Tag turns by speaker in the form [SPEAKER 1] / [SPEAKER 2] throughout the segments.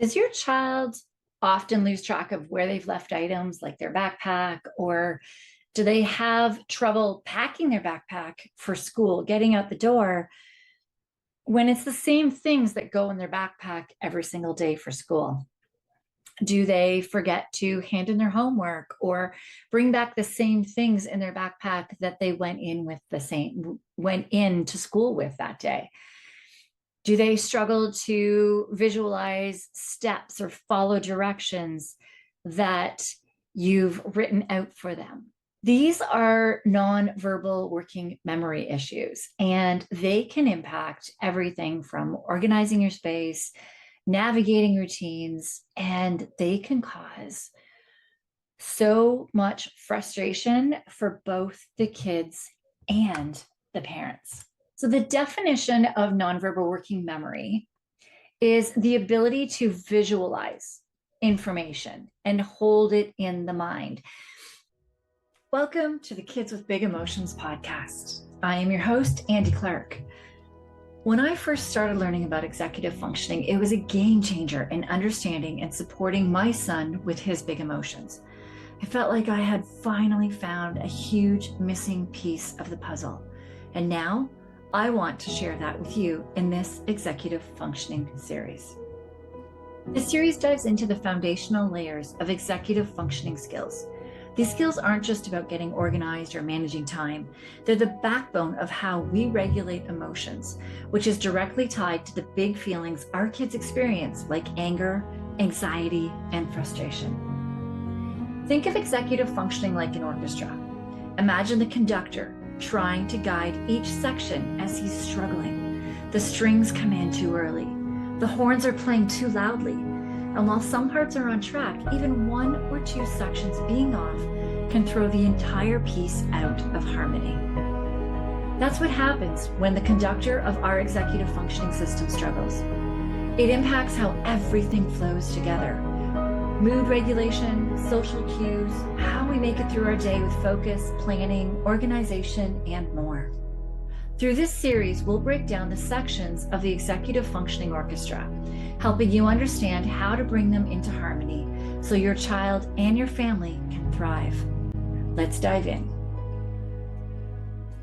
[SPEAKER 1] Does your child often lose track of where they've left items like their backpack, or do they have trouble packing their backpack for school, getting out the door when it's the same things that go in their backpack every single day for school? Do they forget to hand in their homework or bring back the same things in their backpack that they went into school with that day? Do they struggle to visualize steps or follow directions that you've written out for them? These are nonverbal working memory issues, and they can impact everything from organizing your space, navigating routines, and they can cause so much frustration for both the kids and the parents. So, the definition of nonverbal working memory is the ability to visualize information and hold it in the mind. Welcome to the Kids with Big Emotions podcast. I am your host, Andy Clark. When I first started learning about executive functioning, it was a game changer in understanding and supporting my son with his big emotions. I felt like I had finally found a huge missing piece of the puzzle. And now I want to share that with you in this executive functioning series. This series dives into the foundational layers of executive functioning skills. These skills aren't just about getting organized or managing time. They're the backbone of how we regulate emotions, which is directly tied to the big feelings our kids experience, like anger, anxiety, and frustration. Think of executive functioning like an orchestra. Imagine the conductor trying to guide each section as he's struggling. The strings come in too early. The horns are playing too loudly. And while some parts are on track, even one or two sections being off can throw the entire piece out of harmony. That's what happens when the conductor of our executive functioning system struggles. It impacts how everything flows together. Mood regulation, social cues, how we make it through our day with focus, planning, organization, and more. Through this series, we'll break down the sections of the executive functioning orchestra, helping you understand how to bring them into harmony so your child and your family can thrive. Let's dive in.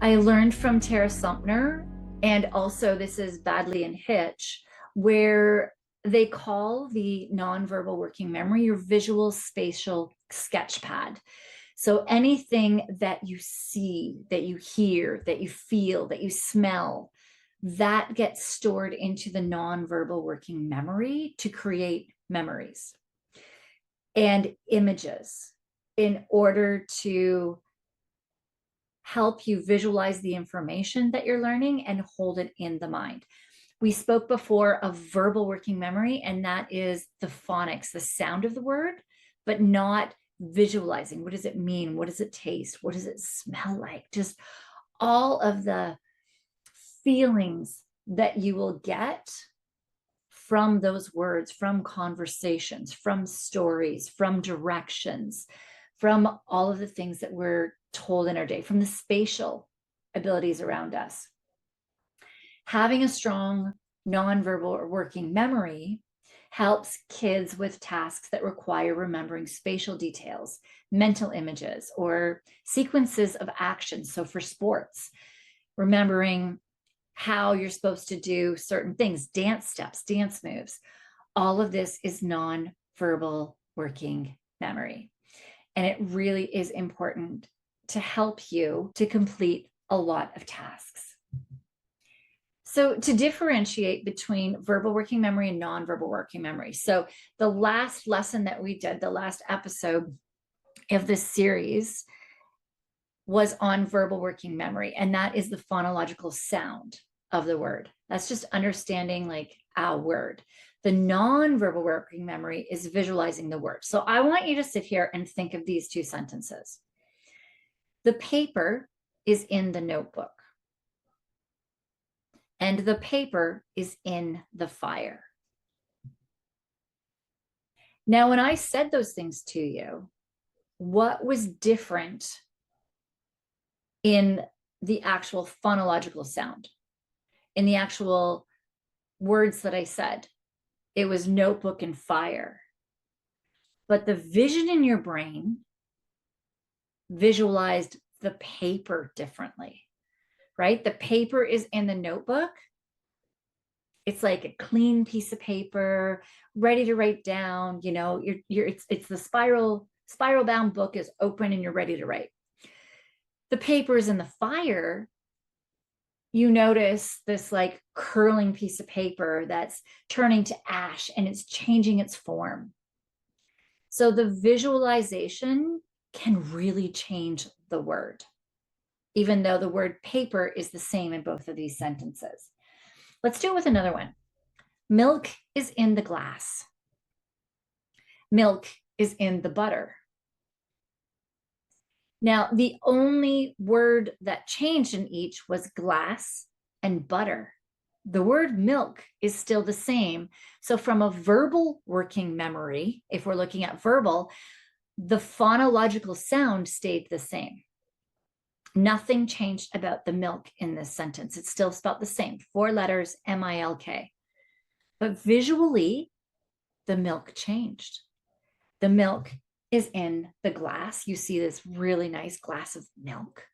[SPEAKER 1] I learned from Tara Sumpner, and also this is Badley and Hitch, where they call the nonverbal working memory your visual spatial sketch pad. So anything that you see, that you hear, that you feel, that you smell, that gets stored into the nonverbal working memory to create memories and images in order to help you visualize the information that you're learning and hold it in the mind. We spoke before of verbal working memory, and that is the phonics, the sound of the word, but not visualizing. What does it mean? What does it taste? What does it smell like? Just all of the feelings that you will get from those words, from conversations, from stories, from directions, from all of the things that we're told in our day, from the spatial abilities around us. Having a strong nonverbal or working memory helps kids with tasks that require remembering spatial details, mental images, or sequences of actions. So for sports, remembering how you're supposed to do certain things, dance steps, dance moves. All of this is nonverbal working memory. And it really is important to help you to complete a lot of tasks. So to differentiate between verbal working memory and nonverbal working memory. So the last lesson that we did, the last episode of this series was on verbal working memory, and that is the phonological sound of the word. That's just understanding like a word. The nonverbal working memory is visualizing the word. So I want you to sit here and think of these two sentences. The paper is in the notebook, and the paper is in the fire. Now, when I said those things to you, what was different in the actual phonological sound, in the actual words that I said, it was notebook and fire. But the vision in your brain visualized the paper differently, right? The paper is in the notebook. It's like a clean piece of paper, ready to write down, you know, it's the spiral bound book is open and you're ready to write. The paper is in the fire. You notice this like curling piece of paper that's turning to ash and it's changing its form. So the visualization can really change the word, even though the word paper is the same in both of these sentences. Let's do it with another one. Milk is in the glass. Milk is in the butter. Now, the only word that changed in each was glass and butter. The word milk is still the same. So from a verbal working memory, if we're looking at verbal, the phonological sound stayed the same. Nothing changed about the milk in this sentence. It's still spelled the same, 4 letters, M-I-L-K. But visually, the milk changed. The milk is in the glass. You see this really nice glass of milk.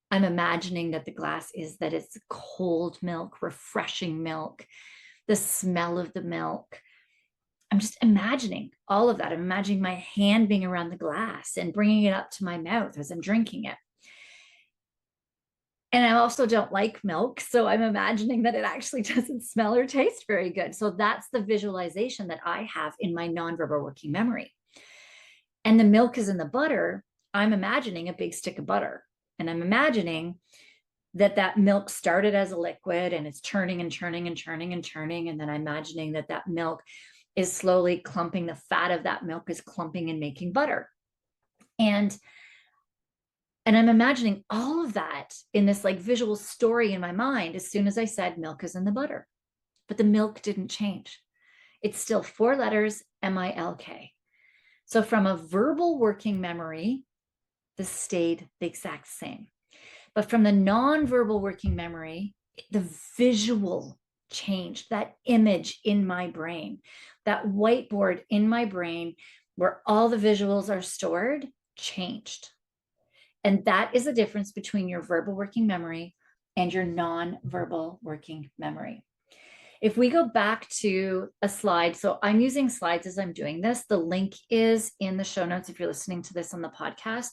[SPEAKER 1] I'm imagining that the glass is that it's cold milk, refreshing milk, the smell of the milk. I'm just imagining all of that. I'm imagining my hand being around the glass and bringing it up to my mouth as I'm drinking it. And I also don't like milk, so I'm imagining that it actually doesn't smell or taste very good. So that's the visualization that I have in my nonverbal working memory. And the milk is in the butter. I'm imagining a big stick of butter. And I'm imagining that milk started as a liquid and it's churning and churning and churning and churning. And then I'm imagining that milk is slowly clumping. The fat of that milk is clumping and making butter. And I'm imagining all of that in this like visual story in my mind as soon as I said milk is in the butter. But the milk didn't change. It's still 4 letters, M-I-L-K. So from a verbal working memory, this stayed the exact same. But from the nonverbal working memory, the visual changed, that image in my brain, that whiteboard in my brain where all the visuals are stored changed. And that is the difference between your verbal working memory and your nonverbal working memory. If we go back to a slide, so I'm using slides as I'm doing this. The link is in the show notes if you're listening to this on the podcast.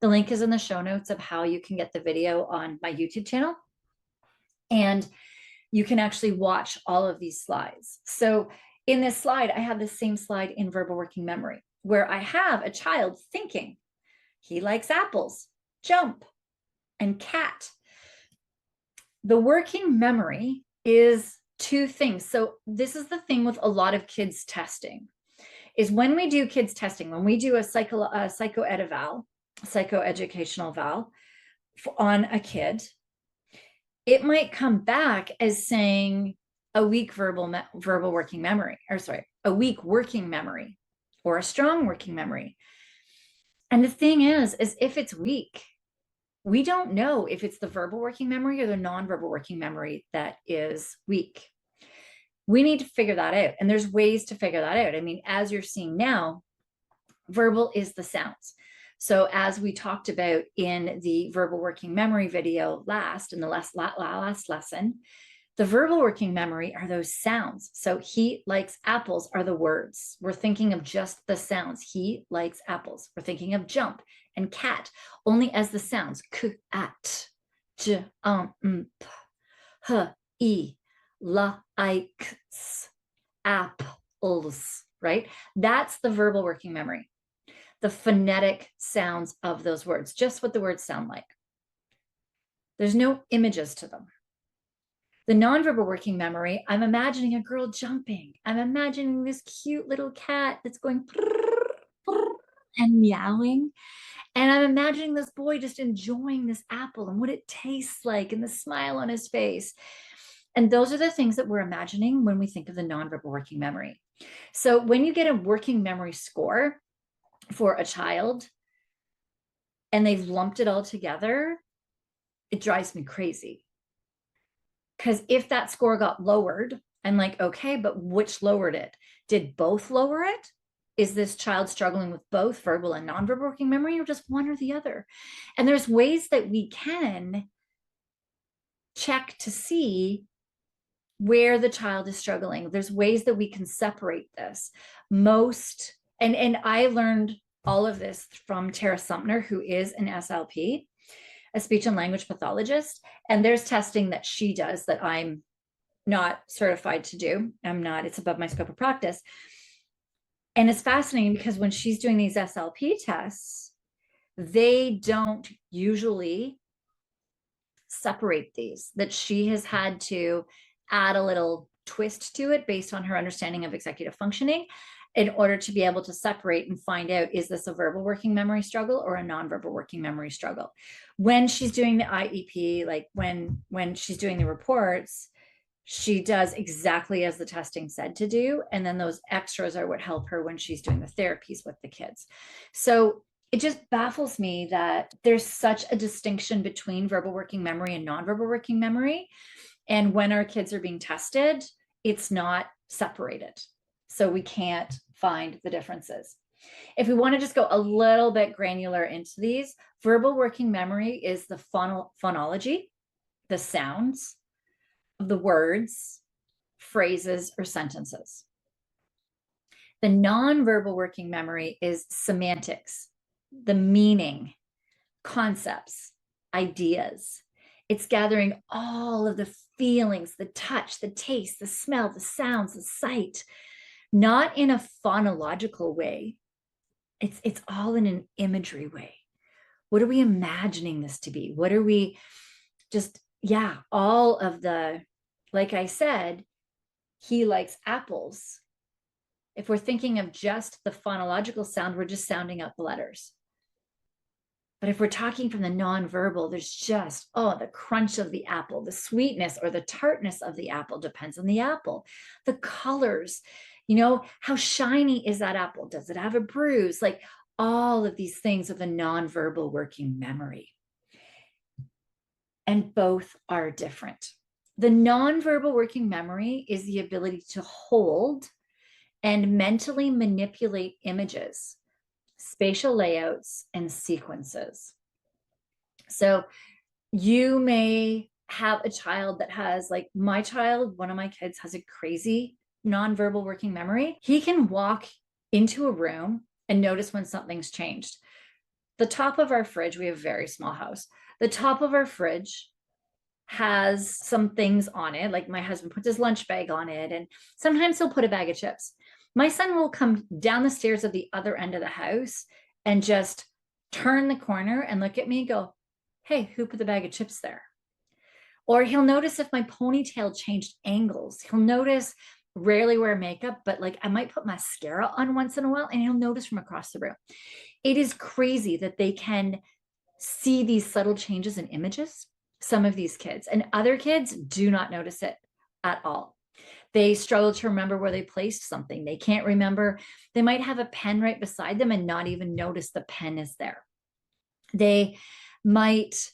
[SPEAKER 1] The link is in the show notes of how you can get the video on my YouTube channel. And you can actually watch all of these slides. So in this slide, I have the same slide in verbal working memory where I have a child thinking, he likes apples, jump, and cat. The working memory is 2 things. So this is the thing with a lot of kids testing is when we do kids testing, when we do a psychoed eval, psychoeducational eval on a kid, it might come back as saying a weak verbal working memory, or sorry, a weak working memory or a strong working memory. And the thing is if it's weak, we don't know if it's the verbal working memory or the nonverbal working memory that is weak. We need to figure that out. And there's ways to figure that out. I mean, as you're seeing now, verbal is the sounds. So as we talked about in the verbal working memory video in the last lesson, the verbal working memory are those sounds. So he likes apples are the words. We're thinking of just the sounds. He likes apples. We're thinking of jump and cat only as the sounds. K, at, j, p, h, e, la, I, k, s, apples, right? That's the verbal working memory. The phonetic sounds of those words, just what the words sound like. There's no images to them. The nonverbal working memory, I'm imagining a girl jumping. I'm imagining this cute little cat that's going and meowing. And I'm imagining this boy just enjoying this apple and what it tastes like and the smile on his face. And those are the things that we're imagining when we think of the nonverbal working memory. So when you get a working memory score for a child and they've lumped it all together, it drives me crazy. Because if that score got lowered And like, okay, but which lowered it? Did both lower it? Is this child struggling with both verbal and nonverbal working memory, or just one or the other? And there's ways that we can check to see where the child is struggling. There's ways that we can separate this. And I learned all of this from Tara Sumner, who is an SLP, a speech and language pathologist. And there's testing that she does that I'm not certified to do. It's above my scope of practice. And it's fascinating because when she's doing these SLP tests, they don't usually separate these, that she has had to add a little twist to it based on her understanding of executive functioning in order to be able to separate and find out, is this a verbal working memory struggle or a nonverbal working memory struggle? When she's doing the IEP, like when she's doing the reports, she does exactly as the testing said to do. And then those extras are what help her when she's doing the therapies with the kids. So it just baffles me that there's such a distinction between verbal working memory and nonverbal working memory. And when our kids are being tested, it's not separated. So we can't find the differences. If we want to just go a little bit granular into these, verbal working memory is the phonology, the sounds of the words, phrases, or sentences. The nonverbal working memory is semantics, the meaning, concepts, ideas. It's gathering all of the feelings, the touch, the taste, the smell, the sounds, the sight, not in a phonological way. It's all in an imagery way. What are we imagining this to be? What are we just, all of the, like I said, he likes apples. If we're thinking of just the phonological sound, we're just sounding out the letters. But if we're talking from the nonverbal, there's just, the crunch of the apple, the sweetness or the tartness of the apple, depends on the apple, the colors, how shiny is that apple? Does it have a bruise? Like all of these things of the nonverbal working memory. And both are different. The nonverbal working memory is the ability to hold and mentally manipulate images, spatial layouts, and sequences. So you may have a child that has, like my child, one of my kids has a crazy nonverbal working memory. He can walk into a room and notice when something's changed. The top of our fridge, we have a very small house. The top of our fridge has some things on it. Like my husband puts his lunch bag on it, and sometimes he'll put a bag of chips. My son will come down the stairs at the other end of the house and just turn the corner and look at me and go, "Hey, who put the bag of chips there?" Or he'll notice if my ponytail changed angles. He'll notice, rarely wear makeup, but like I might put mascara on once in a while, and he'll notice from across the room. It is crazy that they can see these subtle changes in images, some of these kids, and other kids do not notice it at all. They struggle to remember where they placed something. They can't remember. They might have a pen right beside them and not even notice the pen is there. They might,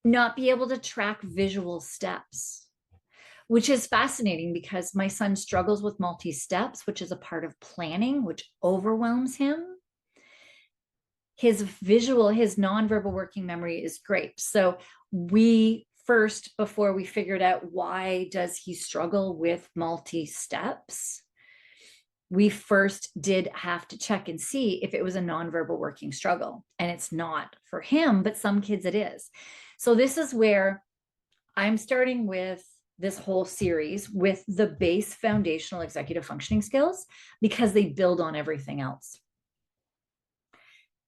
[SPEAKER 1] not be able to track visual steps, which is fascinating because my son struggles with multi-steps, which is a part of planning, which overwhelms him. His nonverbal working memory is great. So we first, before we figured out why does he struggle with multi-steps, we first did have to check and see if it was a nonverbal working struggle. And it's not for him, but some kids it is. So this is where I'm starting with this whole series with the base foundational executive functioning skills, because they build on everything else.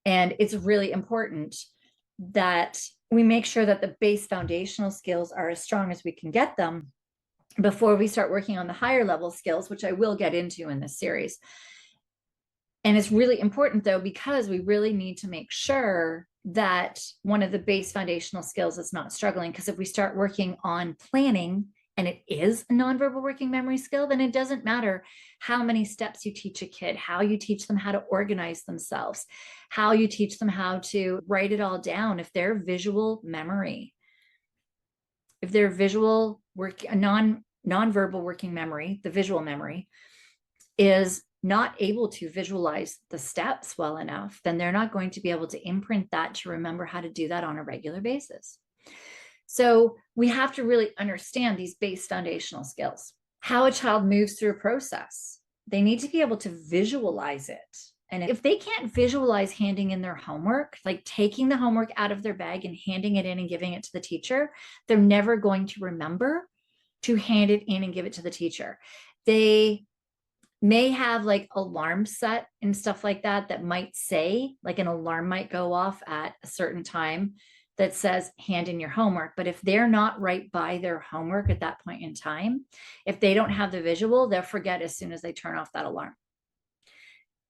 [SPEAKER 1] And it's really important that we make sure that the base foundational skills are as strong as we can get them before we start working on the higher level skills, which I will get into in this series. And it's really important though, because we really need to make sure that one of the base foundational skills is not struggling. Because if we start working on planning and it is a nonverbal working memory skill, then it doesn't matter how many steps you teach a kid, how you teach them how to organize themselves, how you teach them how to write it all down. If their visual memory, if their visual work, nonverbal working memory, the visual memory, is not able to visualize the steps well enough, then they're not going to be able to imprint that to remember how to do that on a regular basis. So we have to really understand these base foundational skills. How a child moves through a process, they need to be able to visualize it. And if they can't visualize handing in their homework, like taking the homework out of their bag and handing it in and giving it to the teacher, they're never going to remember to hand it in and give it to the teacher. They may have like alarms set and stuff like that, that might say, like an alarm might go off at a certain time that says hand in your homework. But if they're not right by their homework at that point in time, if they don't have the visual, they'll forget as soon as they turn off that alarm.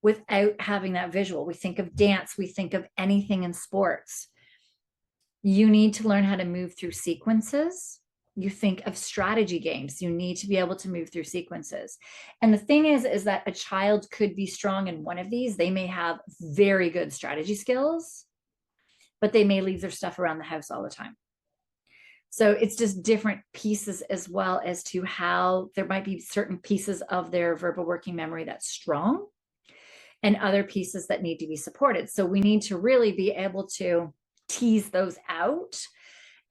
[SPEAKER 1] Without having that visual, we think of dance, we think of anything in sports. You need to learn how to move through sequences. You think of strategy games, you need to be able to move through sequences. And the thing is that a child could be strong in one of these. They may have very good strategy skills, but they may leave their stuff around the house all the time. So it's just different pieces as well as to how there might be certain pieces of their verbal working memory that's strong and other pieces that need to be supported. So we need to really be able to tease those out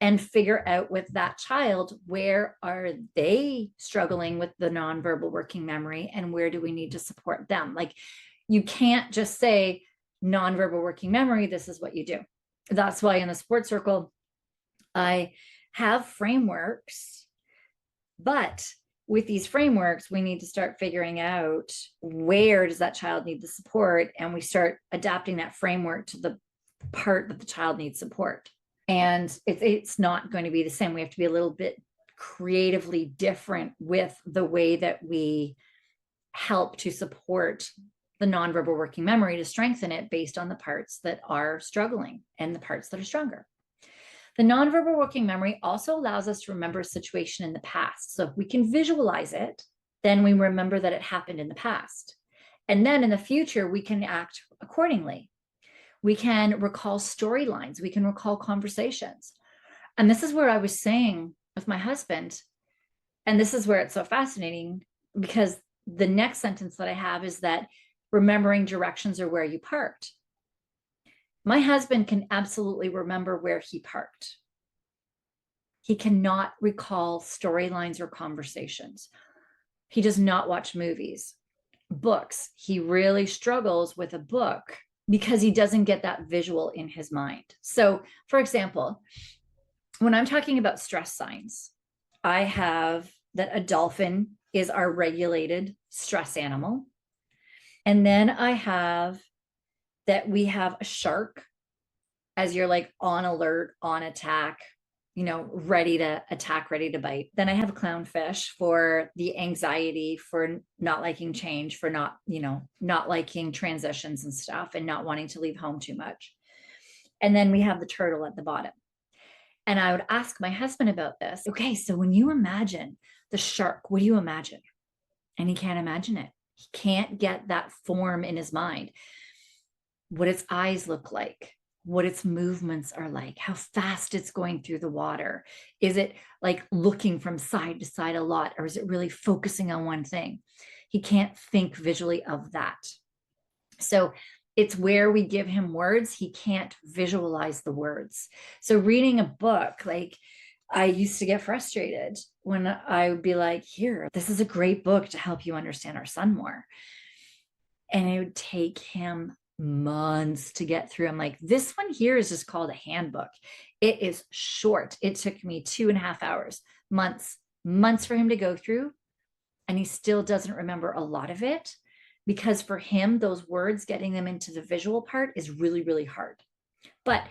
[SPEAKER 1] and figure out with that child, where are they struggling with the nonverbal working memory and where do we need to support them? Like, you can't just say nonverbal working memory, this is what you do. That's why in the sports circle, I have frameworks, but with these frameworks, we need to start figuring out where does that child need the support, and we start adapting that framework to the part that the child needs support. And it's not going to be the same. We have to be a little bit creatively different with the way that we help to support the nonverbal working memory to strengthen it based on the parts that are struggling and the parts that are stronger. The nonverbal working memory also allows us to remember a situation in the past. So if we can visualize it, then we remember that it happened in the past. And then in the future, we can act accordingly. We can recall storylines. We can recall conversations. And this is where I was saying with my husband, and this is where it's so fascinating, because the next sentence that I have is that remembering directions or where you parked. My husband can absolutely remember where he parked. He cannot recall storylines or conversations. He does not watch movies. Books, he really struggles with a book because he doesn't get that visual in his mind. So, for example, when I'm talking about stress signs, I have that a dolphin is our regulated stress animal. And then I have that we have a shark as you're like on alert, on attack, ready to attack, ready to bite. Then I have a clownfish for the anxiety, for not liking change, for not liking transitions and stuff, and not wanting to leave home too much. And then we have the turtle at the bottom. And I would ask my husband about this. Okay, so when you imagine the shark, what do you imagine? And he can't imagine it. He can't get that form in his mind. What its eyes look like, what its movements are like, how fast it's going through the water. Is it like looking from side to side a lot, or is it really focusing on one thing? He can't think visually of that. So it's where we give him words, he can't visualize the words. So reading a book, like I used to get frustrated when I would be like, here, this is a great book to help you understand our son more. And it would take him months to get through. I'm like, this one here is just called a handbook. It is short. It took me 2.5 hours, months for him to go through. And he still doesn't remember a lot of it, because for him, those words, getting them into the visual part is really, really hard. But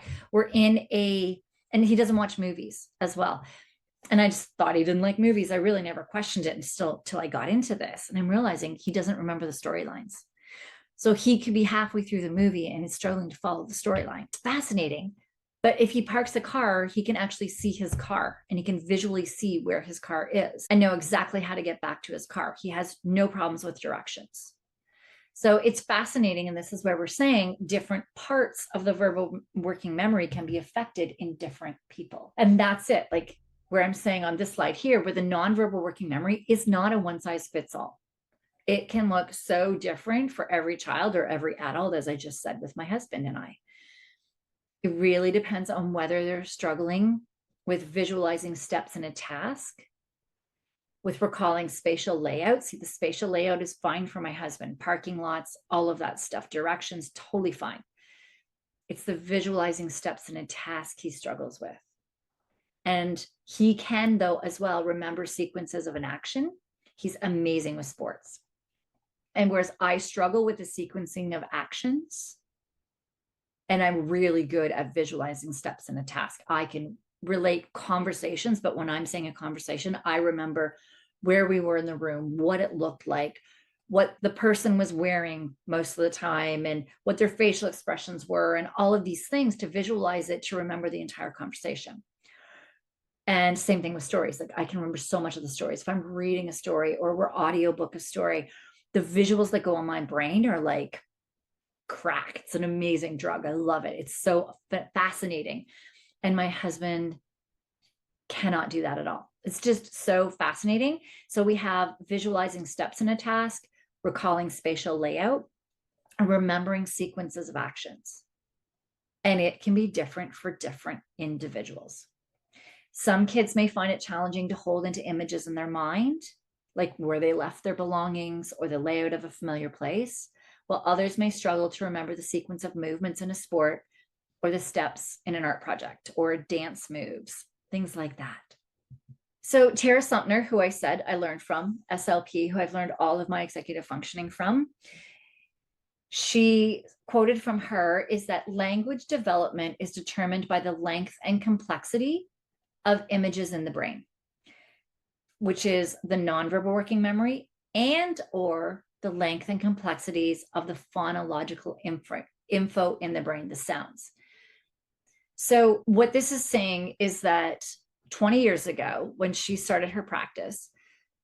[SPEAKER 1] and he doesn't watch movies as well. And I just thought he didn't like movies. I really never questioned it till I got into this. And I'm realizing he doesn't remember the storylines. So he could be halfway through the movie and is struggling to follow the storyline. It's fascinating. But if he parks the car, he can actually see his car and he can visually see where his car is and know exactly how to get back to his car. He has no problems with directions. So it's fascinating. And this is where we're saying different parts of the verbal working memory can be affected in different people. And that's it. Like, where I'm saying on this slide here, where the nonverbal working memory is not a one size fits all. It can look so different for every child or every adult, as I just said with my husband and I. It really depends on whether they're struggling with visualizing steps in a task, with recalling spatial layout. See, the spatial layout is fine for my husband, parking lots, all of that stuff, directions, totally fine. It's the visualizing steps in a task he struggles with. And he can, though, as well, remember sequences of an action. He's amazing with sports. And whereas I struggle with the sequencing of actions, and I'm really good at visualizing steps in a task. I can relate conversations, but when I'm saying a conversation, I remember where we were in the room, what it looked like, what the person was wearing most of the time, and what their facial expressions were, and all of these things to visualize it, to remember the entire conversation. And same thing with stories. Like I can remember so much of the stories. If I'm reading a story or we're audiobook a story, the visuals that go on my brain are like crack. It's an amazing drug. I love it. It's so fascinating. And my husband cannot do that at all. It's just so fascinating. So we have visualizing steps in a task, recalling spatial layout, and remembering sequences of actions. And it can be different for different individuals. Some kids may find it challenging to hold into images in their mind, like where they left their belongings or the layout of a familiar place, while others may struggle to remember the sequence of movements in a sport or the steps in an art project or dance moves, things like that. So Tara Sumpner, who I said I learned from, SLP, who I've learned all of my executive functioning from, she quoted from her is that language development is determined by the length and complexity of images in the brain, which is the nonverbal working memory and or the length and complexities of the phonological info in the brain, the sounds. So what this is saying is that 20 years ago, when she started her practice,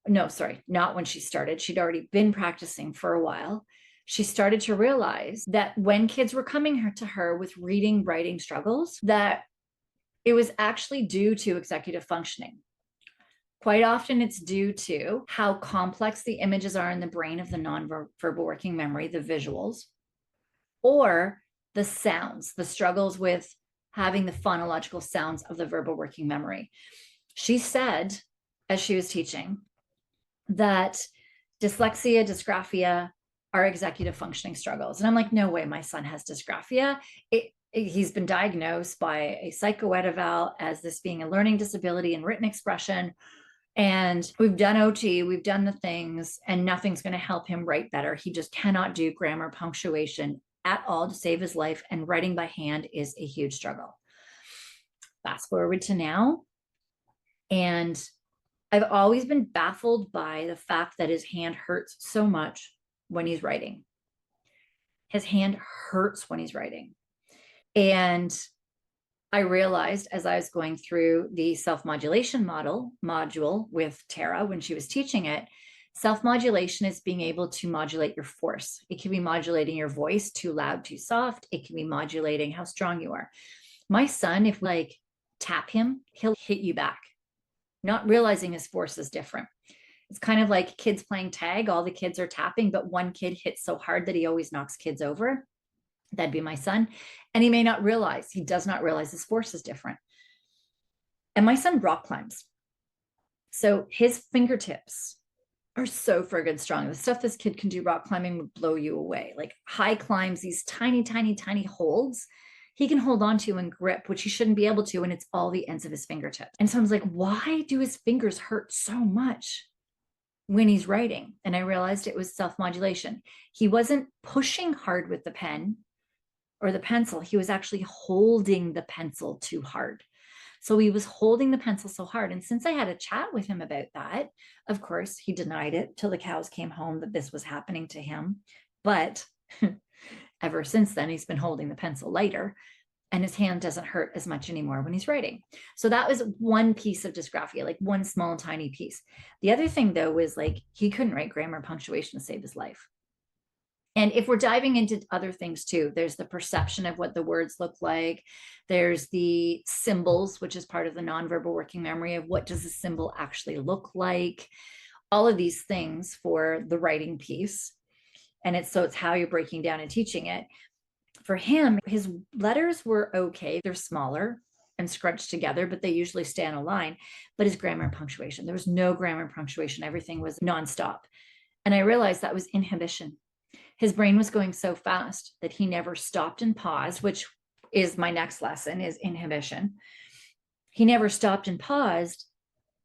[SPEAKER 1] no, sorry, not when she started, she'd already been practicing for a while. She started to realize that when kids were coming to her with reading, writing struggles, that it was actually due to executive functioning. Quite often it's due to how complex the images are in the brain of the nonverbal working memory, the visuals, or the sounds, the struggles with having the phonological sounds of the verbal working memory. She said, as she was teaching, that dyslexia, dysgraphia are executive functioning struggles. And I'm like, no way, my son has dysgraphia. He's been diagnosed by a psychoeduval as this being a learning disability in written expression. And we've done OT, we've done the things, and nothing's going to help him write better. He just cannot do grammar, punctuation at all to save his life. And writing by hand is a huge struggle. Fast forward to now. And I've always been baffled by the fact that his hand hurts so much when he's writing. His hand hurts when he's writing. And I realized as I was going through the self-modulation module with Tara when she was teaching it, self-modulation is being able to modulate your force. It can be modulating your voice, too loud, too soft. It can be modulating how strong you are. My son, if we like tap him, he'll hit you back, not realizing his force is different. It's kind of like kids playing tag. All the kids are tapping, but one kid hits so hard that he always knocks kids over. That'd be my son. And he may not realize, he does not realize his force is different. And my son rock climbs. So his fingertips are so friggin' strong. The stuff this kid can do rock climbing would blow you away. Like high climbs, these tiny, tiny, tiny holds he can hold on to and grip, which he shouldn't be able to. And it's all the ends of his fingertips. And so I was like, why do his fingers hurt so much when he's writing? And I realized it was self-modulation. He wasn't pushing hard with the pen or the pencil. He was actually holding the pencil too hard. So he was holding the pencil so hard. And since I had a chat with him about that, of course, he denied it till the cows came home that this was happening to him. But ever since then, he's been holding the pencil lighter and his hand doesn't hurt as much anymore when he's writing. So that was one piece of dysgraphia, like one small, tiny piece. The other thing though, was like, he couldn't write grammar and punctuation to save his life. And if we're diving into other things too, there's the perception of what the words look like. There's the symbols, which is part of the nonverbal working memory of what does a symbol actually look like. All of these things for the writing piece. And it's how you're breaking down and teaching it. For him, his letters were okay. They're smaller and scrunched together, but they usually stay on a line. But his grammar and punctuation, there was no grammar and punctuation. Everything was nonstop. And I realized that was inhibition. His brain was going so fast that he never stopped and paused, which is my next lesson, is inhibition. He never stopped and paused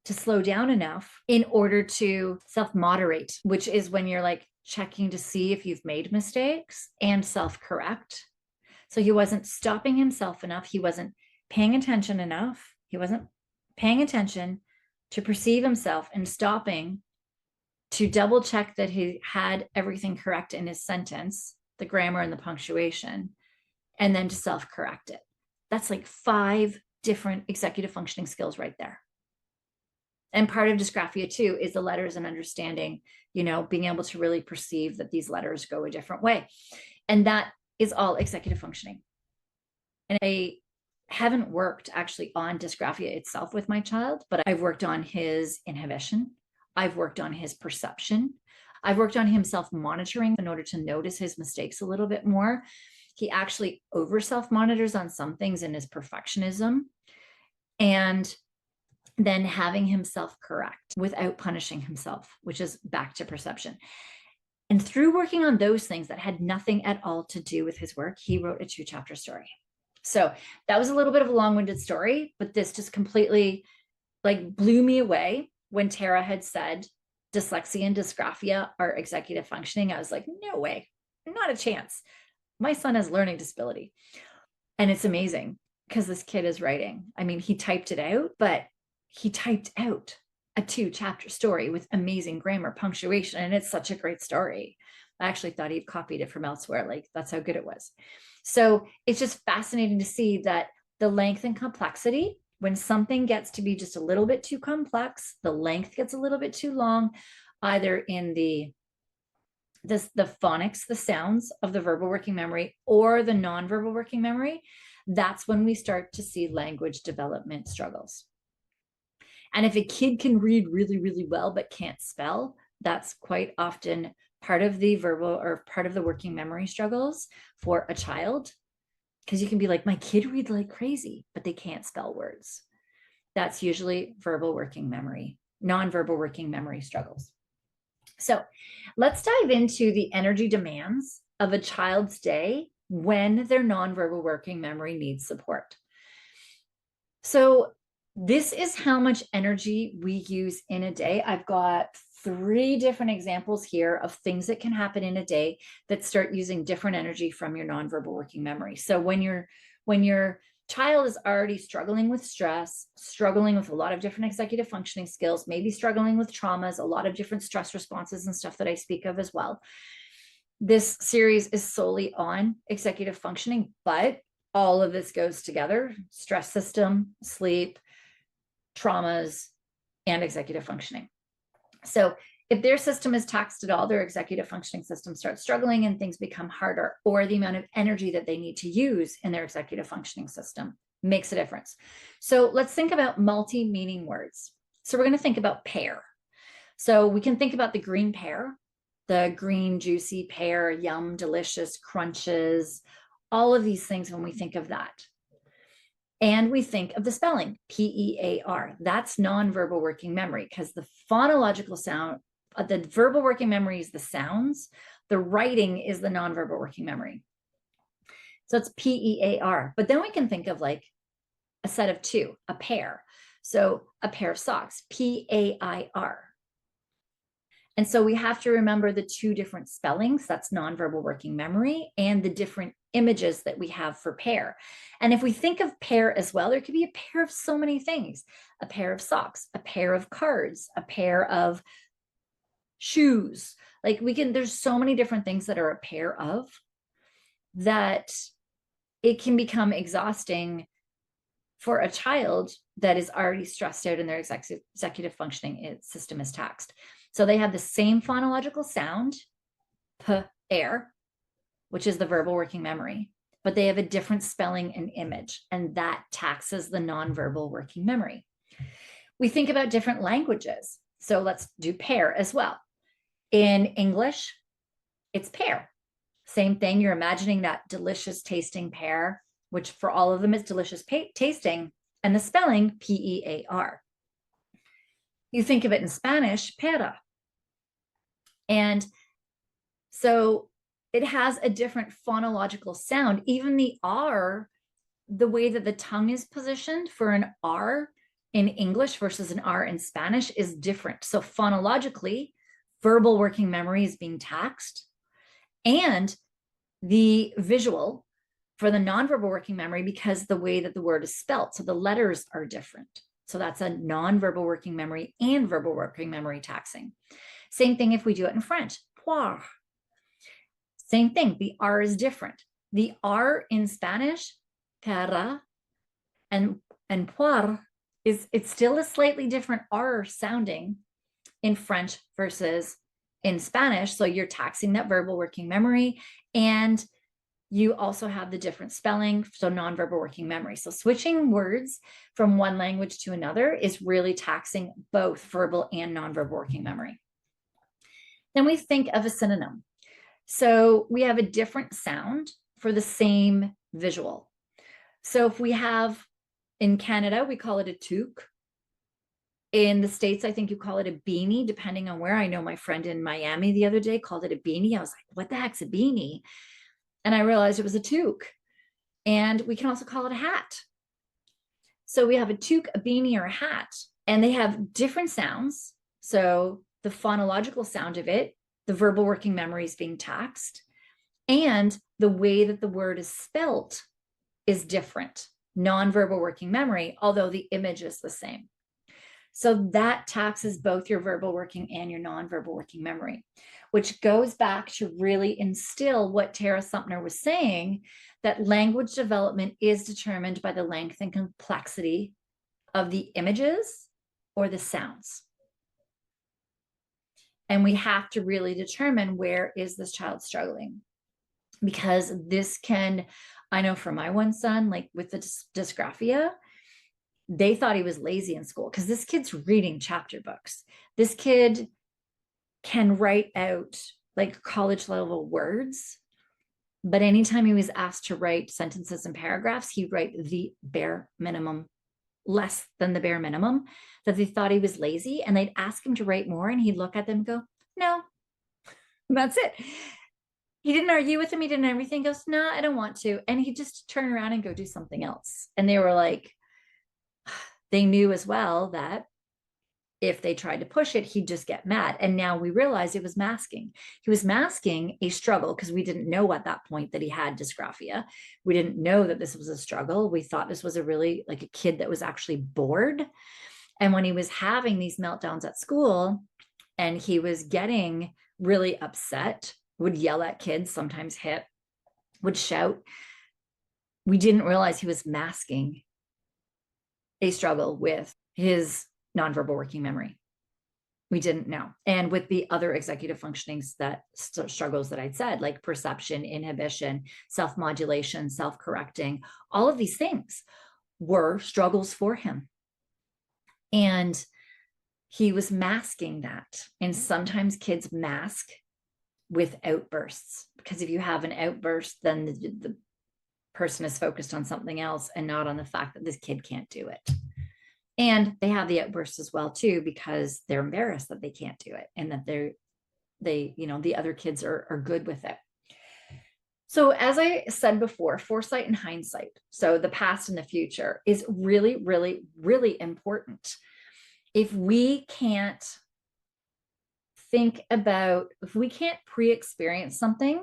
[SPEAKER 1] to slow down enough in order to self-moderate, which is when you're like checking to see if you've made mistakes and self-correct. So he wasn't stopping himself enough. He wasn't paying attention enough. He wasn't paying attention to perceive himself and stopping to double check that he had everything correct in his sentence, the grammar and the punctuation, and then to self-correct it. That's like 5 different executive functioning skills right there. And part of dysgraphia too is the letters and understanding, being able to really perceive that these letters go a different way. And that is all executive functioning. And I haven't worked actually on dysgraphia itself with my child, but I've worked on his inhibition. I've worked on his perception. I've worked on him self-monitoring in order to notice his mistakes a little bit more. He actually over self-monitors on some things in his perfectionism. And then having himself correct without punishing himself, which is back to perception. And through working on those things that had nothing at all to do with his work, he wrote a 2-chapter story. So that was a little bit of a long-winded story, but this just completely blew me away when Tara had said dyslexia and dysgraphia are executive functioning. I was like, no way, not a chance. My son has learning disability. And it's amazing because this kid is writing. I mean, he typed it out, but he typed out a 2-chapter story with amazing grammar, punctuation, and it's such a great story. I actually thought he'd copied it from elsewhere. That's how good it was. So it's just fascinating to see that the length and complexity, when something gets to be just a little bit too complex, the length gets a little bit too long, either in the phonics, the sounds of the verbal working memory or the nonverbal working memory, that's when we start to see language development struggles. And if a kid can read really, really well, but can't spell, that's quite often part of the verbal or part of the working memory struggles for a child. Because you can be like, my kid reads like crazy, but they can't spell words. That's usually verbal working memory, nonverbal working memory struggles. So let's dive into the energy demands of a child's day when their nonverbal working memory needs support. So this is how much energy we use in a day. I've got 3 different examples here of things that can happen in a day that start using different energy from your nonverbal working memory. So when your child is already struggling with stress, struggling with a lot of different executive functioning skills, maybe struggling with traumas, a lot of different stress responses and stuff that I speak of as well. This series is solely on executive functioning, but all of this goes together: stress system, sleep, traumas, and executive functioning. So if their system is taxed at all, their executive functioning system starts struggling and things become harder, or the amount of energy that they need to use in their executive functioning system makes a difference. So let's think about multi-meaning words. So we're going to think about pear. So we can think about the green pear, the green juicy pear, yum, delicious, crunches, all of these things when we think of that. And we think of the spelling, P-E-A-R. That's nonverbal working memory because the phonological sound, the verbal working memory is the sounds. The writing is the nonverbal working memory. So it's P-E-A-R. But then we can think of a set of 2, a pair. So a pair of socks, P-A-I-R. And so we have to remember the 2 different spellings, that's nonverbal working memory, and the different images that we have for pair. And if we think of pair as well, there could be a pair of so many things: a pair of socks, a pair of cards, a pair of shoes. There's so many different things that are a pair of that it can become exhausting for a child that is already stressed out and their executive functioning system is taxed. So they have the same phonological sound, p, air, which is the verbal working memory, but they have a different spelling and image, and that taxes the nonverbal working memory. We think about different languages. So let's do pear as well. In English, it's pear. Same thing. You're imagining that delicious tasting pear, which for all of them is delicious tasting, and the spelling P-E-A-R. You think of it in Spanish, pera. And so it has a different phonological sound. Even the R, the way that the tongue is positioned for an R in English versus an R in Spanish is different. So phonologically, verbal working memory is being taxed, and the visual for the nonverbal working memory, because the way that the word is spelt, so the letters are different. So that's a nonverbal working memory and verbal working memory taxing. Same thing if we do it in French, poire. Same thing, the R is different. The R in Spanish, pera, and poire, it's still a slightly different R sounding in French versus in Spanish. So you're taxing that verbal working memory, and you also have the different spelling, so nonverbal working memory. So switching words from one language to another is really taxing both verbal and nonverbal working memory. Then we think of a synonym. So we have a different sound for the same visual. So if we have, in Canada, we call it a toque. In the States, I think you call it a beanie, depending on where. I know my friend in Miami the other day called it a beanie. I was like, what the heck's a beanie? And I realized it was a toque. And we can also call it a hat. So we have a toque, a beanie, or a hat, and they have different sounds. So the phonological sound of it, the verbal working memory is being taxed, and the way that the word is spelt is different. Nonverbal working memory, although the image is the same. So that taxes both your verbal working and your nonverbal working memory, which goes back to really instill what Tara Sumpner was saying, that language development is determined by the length and complexity of the images or the sounds. And we have to really determine, where is this child struggling? Because this can, I know for my one son, like with the dysgraphia, they thought he was lazy in school because this kid's reading chapter books. This kid can write out like college level words, but anytime he was asked to write sentences and paragraphs, he'd write the bare minimum, less than the bare minimum, that they thought he was lazy, and they'd ask him to write more, and he'd look at them and go, no, that's it. He didn't argue with him. He didn't everything. He goes, no, I don't want to. And he'd just turn around and go do something else. And they were like, they knew as well that if they tried to push it, he'd just get mad. And now we realize it was masking. He was masking a struggle, because we didn't know at that point that he had dysgraphia. We didn't know that this was a struggle. We thought this was a really like a kid that was actually bored. And when he was having these meltdowns at school and he was getting really upset, would yell at kids, sometimes hit, would shout, we didn't realize he was masking a struggle with his nonverbal working memory. We didn't know. And with the other executive functionings, that struggles that I'd said, like perception, inhibition, self-modulation, self-correcting, all of these things were struggles for him. And he was masking that. And sometimes kids mask with outbursts, because if you have an outburst, then the person is focused on something else and not on the fact that this kid can't do it. And they have the outbursts as well too, because they're embarrassed that they can't do it, and that the other kids are good with it. So as I said before, foresight and hindsight, so the past and the future, is really, really, really important. If we can't if we can't pre-experience something,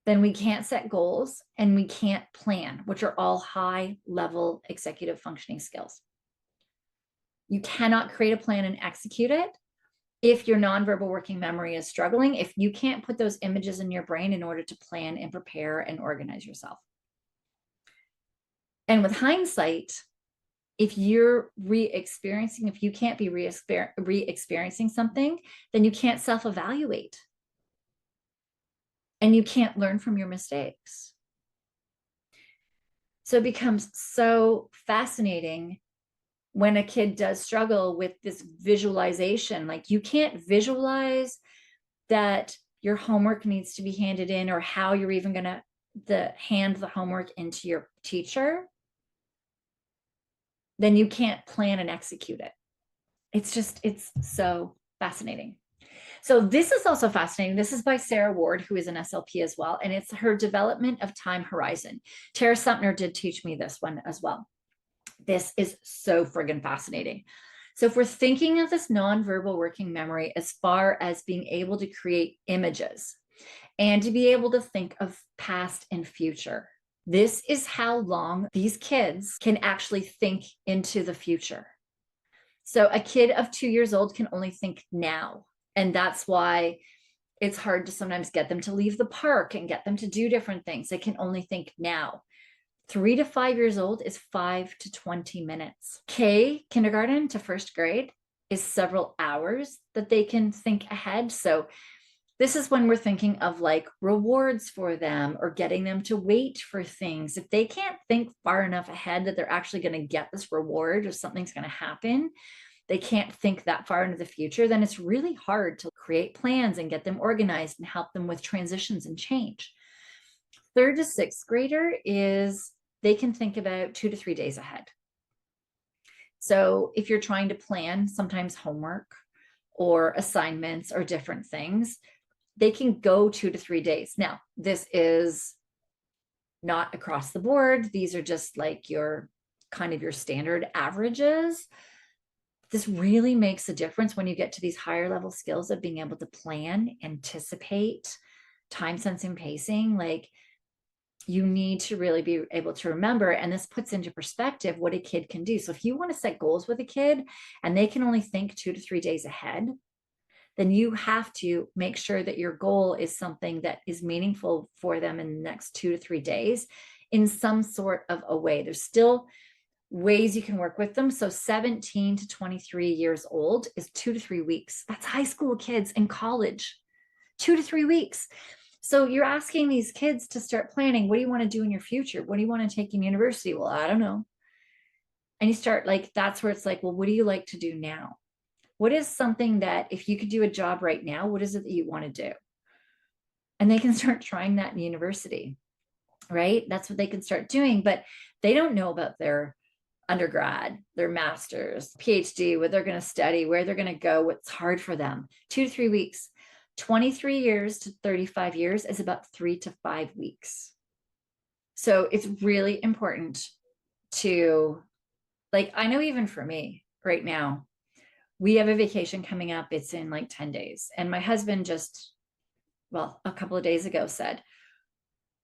[SPEAKER 1] then we can't set goals and we can't plan, which are all high level executive functioning skills. You cannot create a plan and execute it if your nonverbal working memory is struggling, if you can't put those images in your brain in order to plan and prepare and organize yourself. And with hindsight, if you're if you can't be re-experiencing something, then you can't self-evaluate. and you can't learn from your mistakes. So it becomes so fascinating when a kid does struggle with this visualization. Like, you can't visualize that your homework needs to be handed in, or how you're even going to hand the homework into your teacher, then you can't plan and execute it. It's so fascinating. So this is also fascinating. This is by Sarah Ward, who is an SLP as well, and it's her development of time horizon. Tara Sumner did teach me this one as well. This is so friggin' fascinating. So if we're thinking of this nonverbal working memory as far as being able to create images and to be able to think of past and future, this is how long these kids can actually think into the future. So a kid of 2 years old can only think now. And that's why it's hard to sometimes get them to leave the park and get them to do different things. They can only think now. 3 to 5 years old is 5 to 20 minutes. Kindergarten to first grade, is several hours that they can think ahead. So this is when we're thinking of like rewards for them, or getting them to wait for things. If they can't think far enough ahead that they're actually going to get this reward or something's going to happen, they can't think that far into the future, then it's really hard to create plans and get them organized and help them with transitions and change. 3rd to 6th grader is, they can think about 2 to 3 days ahead. So if you're trying to plan sometimes homework or assignments or different things, they can go 2 to 3 days. Now, this is not across the board. These are just like your kind of your standard averages. This really makes a difference when you get to these higher level skills of being able to plan, anticipate, time sensing, pacing. Like, you need to really be able to remember, and this puts into perspective what a kid can do. So if you want to set goals with a kid and they can only think 2 to 3 days ahead, then you have to make sure that your goal is something that is meaningful for them in the next 2 to 3 days in some sort of a way. There's still ways you can work with them. So 17 to 23 years old is 2 to 3 weeks. That's high school kids in college, 2 to 3 weeks. So you're asking these kids to start planning. What do you want to do in your future? What do you want to take in university? Well, I don't know. And you start like, that's where it's like, well, what do you like to do now? What is something that if you could do a job right now, what is it that you want to do? And they can start trying that in university, right? That's what they can start doing, but they don't know about their undergrad, their master's, PhD, what they're going to study, where they're going to go, what's hard for them. 2 to 3 weeks. 23 years to 35 years is about 3 to 5 weeks. So it's really important to, like, I know even for me right now, we have a vacation coming up. It's in like 10 days. And my husband just, well, a couple of days ago said,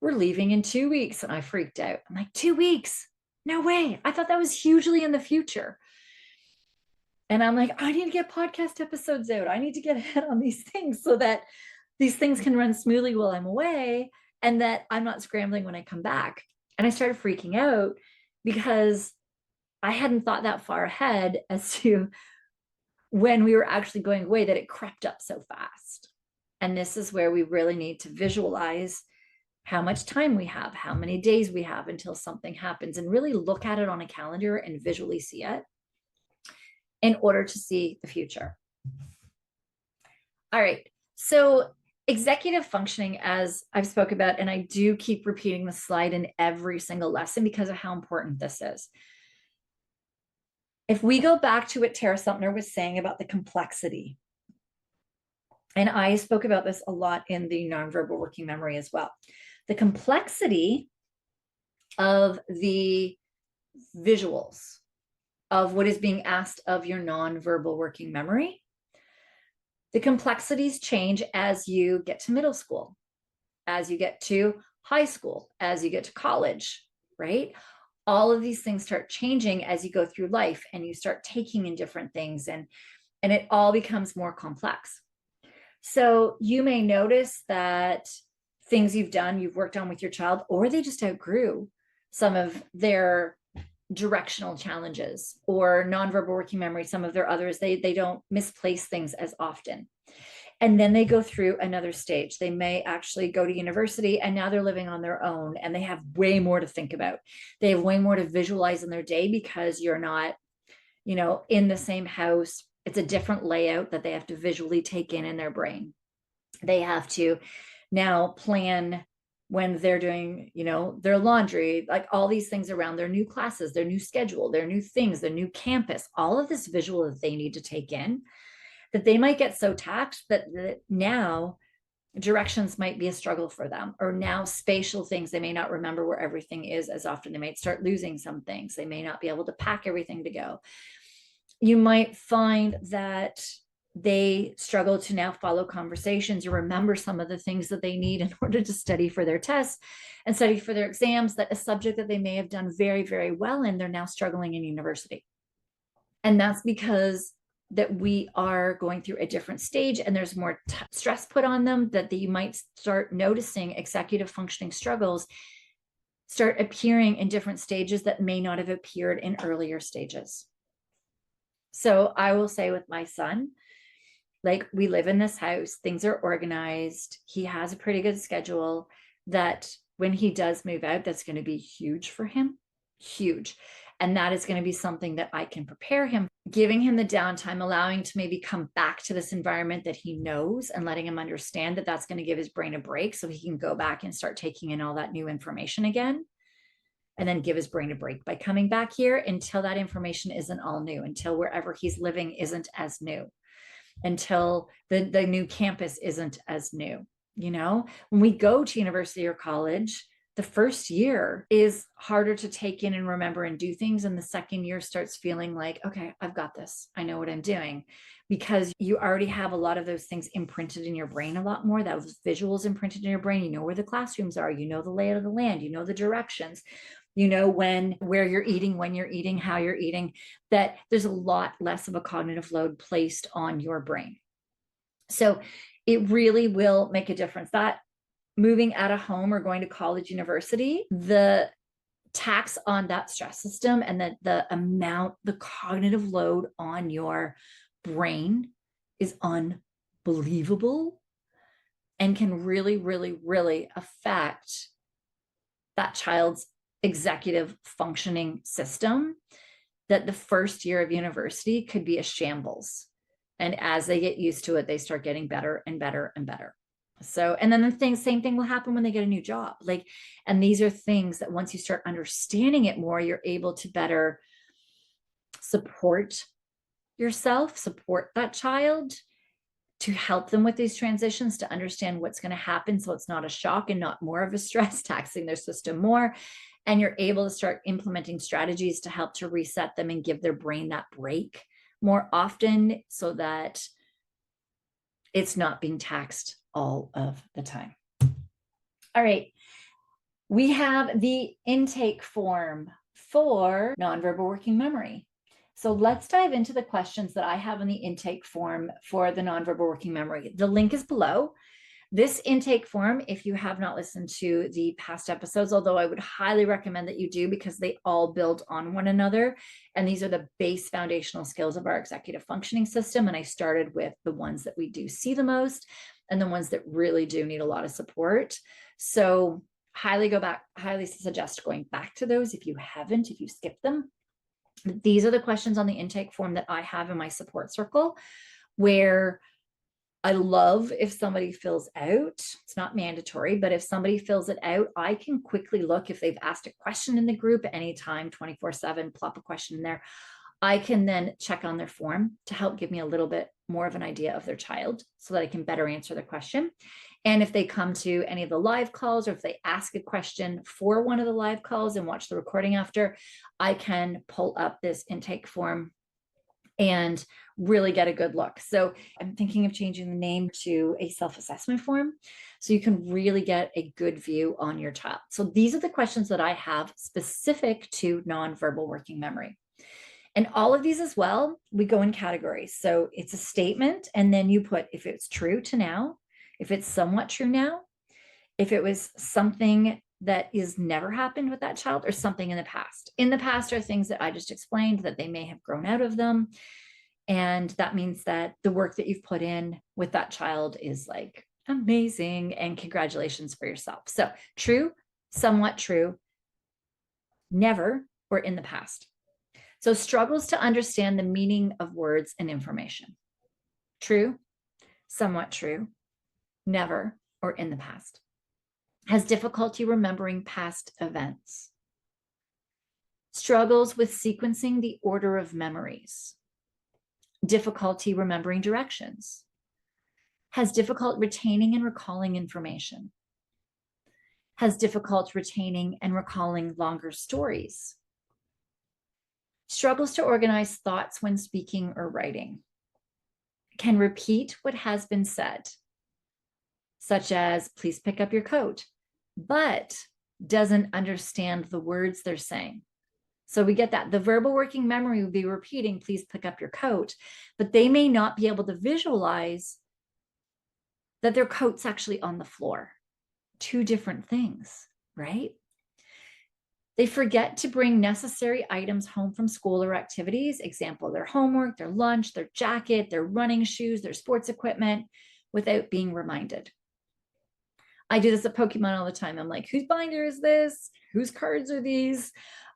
[SPEAKER 1] we're leaving in 2 weeks. And I freaked out. I'm like, 2 weeks? No way. I thought that was hugely in the future. And I'm like, I need to get podcast episodes out. I need to get ahead on these things so that these things can run smoothly while I'm away and that I'm not scrambling when I come back. And I started freaking out because I hadn't thought that far ahead as to when we were actually going away, that it crept up so fast. And this is where we really need to visualize how much time we have, how many days we have until something happens, and really look at it on a calendar and visually see it in order to see the future. All right. So executive functioning, as I've spoke about, and I do keep repeating the slide in every single lesson because of how important this is. If we go back to what Tara Sumner was saying about the complexity, and I spoke about this a lot in the nonverbal working memory as well, the complexity of the visuals of what is being asked of your nonverbal working memory, the complexities change as you get to middle school, as you get to high school, as you get to college, right? All of these things start changing as you go through life and you start taking in different things, and it all becomes more complex. So you may notice that things you've worked on with your child, or they just outgrew some of their directional challenges, or nonverbal working memory, some of their others, they don't misplace things as often. And then they go through another stage. They may actually go to university and now they're living on their own and they have way more to think about. They have way more to visualize in their day because you're not, in the same house. It's a different layout that they have to visually take in their brain. They have to now plan when they're doing, their laundry, like all these things around their new classes, their new schedule, their new things, their new campus, all of this visual that they need to take in, that they might get so taxed that now directions might be a struggle for them, or now spatial things, they may not remember where everything is as often. They might start losing some things. They may not be able to pack everything to go. You might find that they struggle to now follow conversations or remember some of the things that they need in order to study for their tests and study for their exams, that a subject that they may have done very, very well in, they're now struggling in university. And that's because that we are going through a different stage and there's more stress put on them, that you might start noticing executive functioning struggles start appearing in different stages that may not have appeared in earlier stages. So I will say with my son, like, we live in this house, things are organized. He has a pretty good schedule, that when he does move out, that's going to be huge for him, huge. And that is going to be something that I can prepare him, giving him the downtime, allowing to maybe come back to this environment that he knows and letting him understand that that's going to give his brain a break so he can go back and start taking in all that new information again. And then give his brain a break by coming back here until that information isn't all new, until wherever he's living isn't as new, until the new campus isn't as new. When we go to university or college, the first year is harder to take in and remember and do things. And the second year starts feeling like, okay, I've got this. I know what I'm doing, because you already have a lot of those things imprinted in your brain a lot more. Those visuals imprinted in your brain. You know where the classrooms are. You know the layout of the land. You know the directions. You know where you're eating, when you're eating, how you're eating, that there's a lot less of a cognitive load placed on your brain. So it really will make a difference. That moving out of home or going to college, university, the tax on that stress system and the cognitive load on your brain is unbelievable and can really, really, really affect that child's executive functioning system, that the first year of university could be a shambles. And as they get used to it, they start getting better and better and better. So, and then same thing will happen when they get a new job. And these are things that once you start understanding it more, you're able to better support yourself, support that child, to help them with these transitions, to understand what's going to happen. So it's not a shock and not more of a stress, taxing their system more. And you're able to start implementing strategies to help to reset them and give their brain that break more often, so that it's not being taxed all of the time. All right. We have the intake form for nonverbal working memory. So let's dive into the questions that I have in the intake form for the nonverbal working memory. The link is below. This intake form, if you have not listened to the past episodes, although I would highly recommend that you do, because they all build on one another. And these are the base foundational skills of our executive functioning system. And I started with the ones that we do see the most and the ones that really do need a lot of support. So highly suggest going back to those if you haven't, if you skipped them. These are the questions on the intake form that I have in my support circle, where I love if somebody fills out. It's not mandatory, but if somebody fills it out, I can quickly look if they've asked a question in the group at any time, 24/7, plop a question in there. I can then check on their form to help give me a little bit more of an idea of their child so that I can better answer the question. And if they come to any of the live calls, or if they ask a question for one of the live calls and watch the recording after, I can pull up this intake form and really get a good look. So I'm thinking of changing the name to a self-assessment form, so you can really get a good view on your child. So these are the questions that I have specific to nonverbal working memory. And all of these as well, we go in categories. So it's a statement, and then you put if it's true to now, if it's somewhat true now, if it was something that is never happened with that child, or something in the past. In the past are things that I just explained that they may have grown out of them. And that means that the work that you've put in with that child is like amazing, and congratulations for yourself. So true, somewhat true, never, or in the past. So struggles to understand the meaning of words and information. True, somewhat true, never, or in the past. Has difficulty remembering past events. Struggles with sequencing the order of memories. Difficulty remembering directions. Has difficulty retaining and recalling information. Has difficulty retaining and recalling longer stories. Struggles to organize thoughts when speaking or writing. Can repeat what has been said, such as, please pick up your coat, but doesn't understand the words they're saying. So we get that. The verbal working memory would be repeating, please pick up your coat, but they may not be able to visualize that their coat's actually on the floor. Two different things, right? They forget to bring necessary items home from school or activities. Example, their homework, their lunch, their jacket, their running shoes, their sports equipment, without being reminded. I do this at Pokemon all the time. I'm like, whose binder is this? Whose cards are these?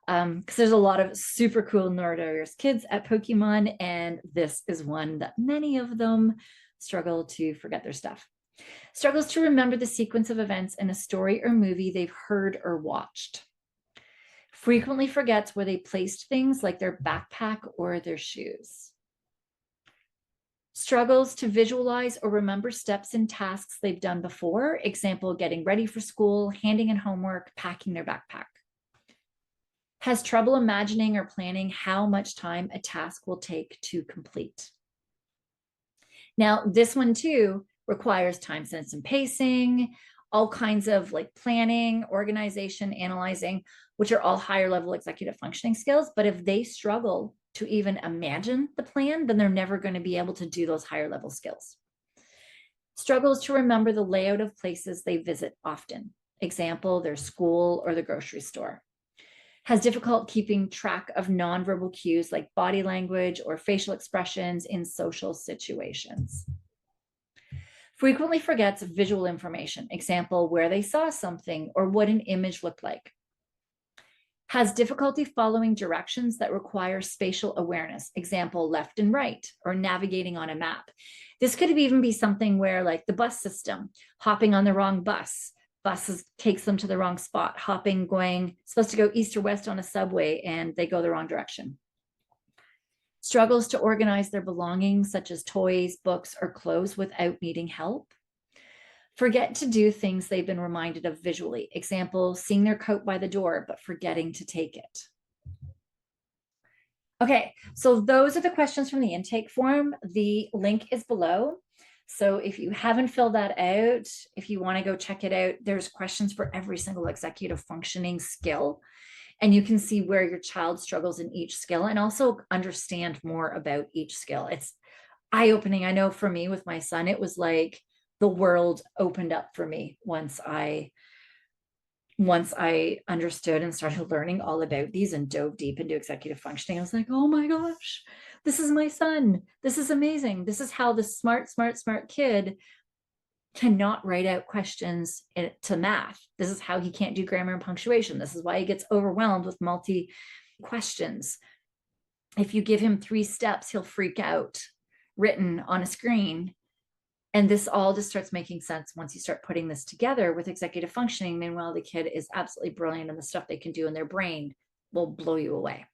[SPEAKER 1] Because there's a lot of super cool neurodiverse kids at Pokemon, and this is one that many of them struggle to forget their stuff. Struggles to remember the sequence of events in a story or movie they've heard or watched. Frequently forgets where they placed things like their backpack or their shoes. Struggles to visualize or remember steps and tasks they've done before. Example, getting ready for school, handing in homework, packing their backpack. Has trouble imagining or planning how much time a task will take to complete. Now, this one too requires time sense and pacing, all kinds of like planning, organization, analyzing, which are all higher level executive functioning skills. But if they struggle to even imagine the plan, then they're never going to be able to do those higher level skills. Struggles to remember the layout of places they visit often. Example, their school or the grocery store. Has difficulty keeping track of nonverbal cues like body language or facial expressions in social situations. Frequently forgets visual information. Example, where they saw something or what an image looked like. Has difficulty following directions that require spatial awareness. Example, left and right, or navigating on a map. This could even be something where like the bus system, hopping on the wrong bus, buses takes them to the wrong spot, hopping, going, supposed to go east or west on a subway, and they go the wrong direction. Struggles to organize their belongings, such as toys, books, or clothes without needing help. Forget to do things they've been reminded of visually. Example, seeing their coat by the door, but forgetting to take it. Okay, so those are the questions from the intake form. The link is below. So if you haven't filled that out, if you want to go check it out, there's questions for every single executive functioning skill. And you can see where your child struggles in each skill and also understand more about each skill. It's eye-opening. I know for me with my son, it was like the world opened up for me once I understood and started learning all about these and dove deep into executive functioning. I was like, oh my gosh, this is my son. This is amazing. This is how the smart kid cannot write out questions to math. This is how he can't do grammar and punctuation. This is why he gets overwhelmed with multi questions. If you give him 3 steps, he'll freak out written on a screen. And this all just starts making sense once you start putting this together with executive functioning. Meanwhile, the kid is absolutely brilliant, and the stuff they can do in their brain will blow you away.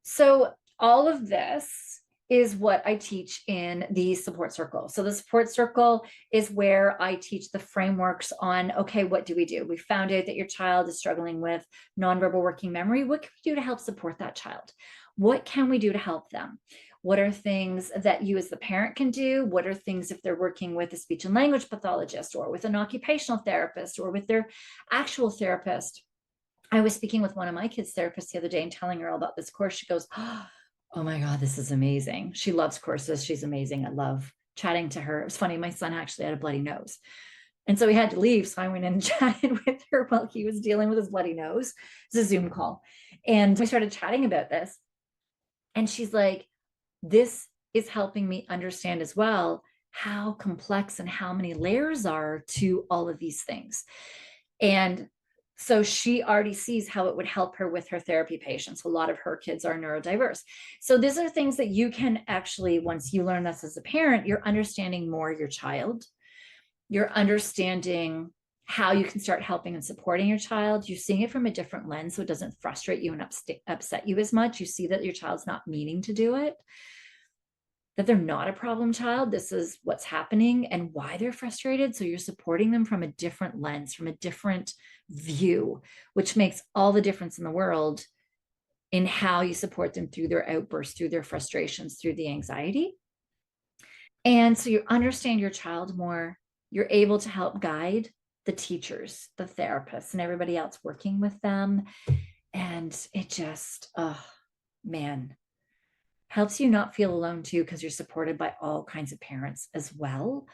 [SPEAKER 1] So all of this is what I teach in the support circle. So the support circle is where I teach the frameworks on, okay, what do we do? We found out that your child is struggling with nonverbal working memory. What can we do to help support that child? What can we do to help them? What are things that you as the parent can do? What are things if they're working with a speech and language pathologist or with an occupational therapist or with their actual therapist? I was speaking with one of my kids' therapists the other day and telling her all about this course. She goes, oh my God, this is amazing. She loves courses. She's amazing. I love chatting to her. It was funny. My son actually had a bloody nose. And so he had to leave. So I went in and chatted with her while he was dealing with his bloody nose. It's a Zoom call. And we started chatting about this. And she's like, this is helping me understand as well how complex and how many layers are to all of these things. And so she already sees how it would help her with her therapy patients. A lot of her kids are neurodiverse. So these are things that you can actually, once you learn this as a parent, you're understanding more your child. You're understanding how you can start helping and supporting your child. You're seeing it from a different lens, so it doesn't frustrate you and upset you as much. You see that your child's not meaning to do it, that they're not a problem child. This is what's happening and why they're frustrated. So you're supporting them from a different lens, from a different view, which makes all the difference in the world in how you support them through their outbursts, through their frustrations, through the anxiety. And so you understand your child more. You're able to help guide the teachers, the therapists, and everybody else working with them. And it just, oh man, helps you not feel alone too, because you're supported by all kinds of parents as well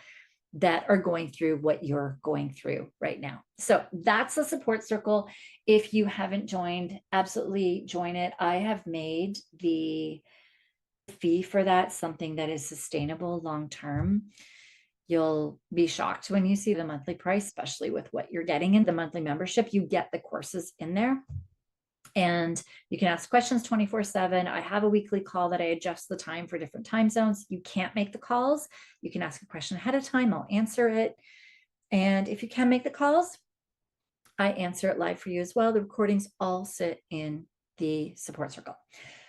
[SPEAKER 1] that are going through what you're going through right now. So that's the support circle. If you haven't joined, absolutely join it. I have made the fee for that something that is sustainable long term. You'll be shocked when you see the monthly price, especially with what you're getting in the monthly membership. You get the courses in there. And you can ask questions 24/7. I have a weekly call that I adjust the time for different time zones. You can't make the calls. You can ask a question ahead of time. I'll answer it. And if you can make the calls, I answer it live for you as well. The recordings all sit in the support circle.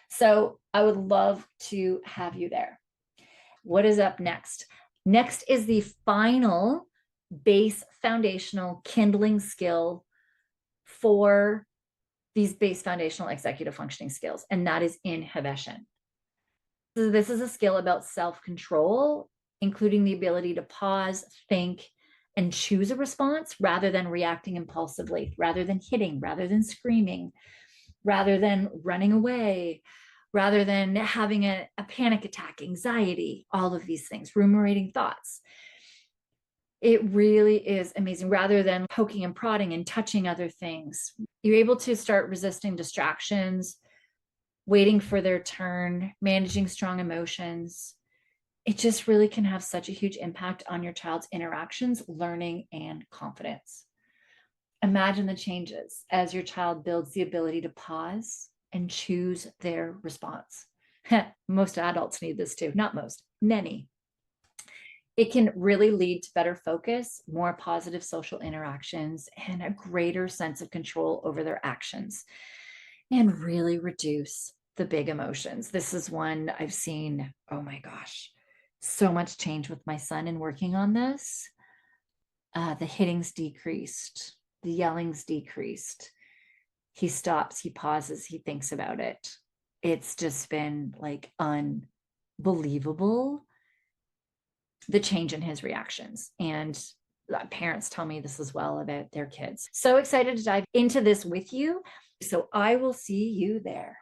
[SPEAKER 1] So I would love to have you there. What is up next? Next is the final base foundational kindling skill for these base foundational executive functioning skills, and that is inhibition. So this is a skill about self-control, including the ability to pause, think, and choose a response rather than reacting impulsively, rather than hitting, rather than screaming, rather than running away, rather than having a panic attack, anxiety, all of these things, ruminating thoughts. It really is amazing. Rather than poking and prodding and touching other things, you're able to start resisting distractions, waiting for their turn, managing strong emotions. It just really can have such a huge impact on your child's interactions, learning, and confidence. Imagine the changes as your child builds the ability to pause and choose their response. Most adults need this too. Not most, many. It can really lead to better focus, more positive social interactions, and a greater sense of control over their actions, and really reduce the big emotions. This is one I've seen, oh my gosh, so much change with my son in working on this. The hitting's decreased, the yelling's decreased. He stops, he pauses, he thinks about it. It's just been like unbelievable, the change in his reactions. And parents tell me this as well about their kids. So excited to dive into this with you. So I will see you there.